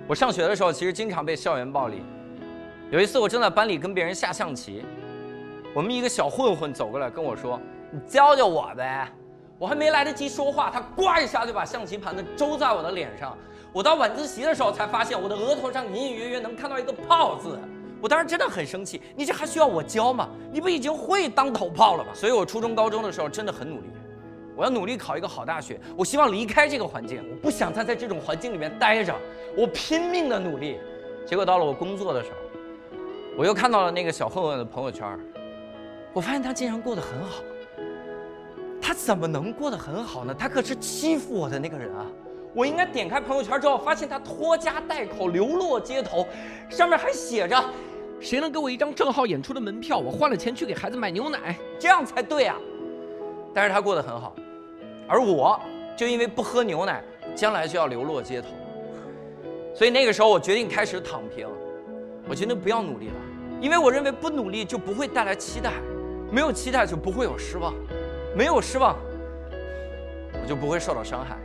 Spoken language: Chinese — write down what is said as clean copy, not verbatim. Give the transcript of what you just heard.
我上学的时候其实经常被校园暴力。有一次我正在班里跟别人下象棋，我们一个小混混走过来跟我说：“你教教我呗。”我还没来得及说话，他呱一下就把象棋盘子周在我的脸上。我到晚自习的时候才发现，我的额头上隐隐约约能看到一个炮字。我当时真的很生气，你这还需要我教吗？你不已经会当头炮了吗？所以我初中、高中的时候真的很努力，我要努力考一个好大学，我希望离开这个环境，我不想再在这种环境里面待着，我拼命的努力。结果到了我工作的时候，我又看到了那个小混混的朋友圈，我发现他竟然过得很好。他怎么能过得很好呢？他可是欺负我的那个人啊！我应该点开朋友圈之后，发现他拖家带口流落街头，上面还写着“谁能给我一张正好演出的门票？我换了钱去给孩子买牛奶，这样才对啊！”但是他过得很好，而我就因为不喝牛奶，将来就要流落街头。所以那个时候我决定开始躺平，我决定不要努力了，因为我认为不努力就不会带来期待，没有期待就不会有失望，没有失望我就不会受到伤害。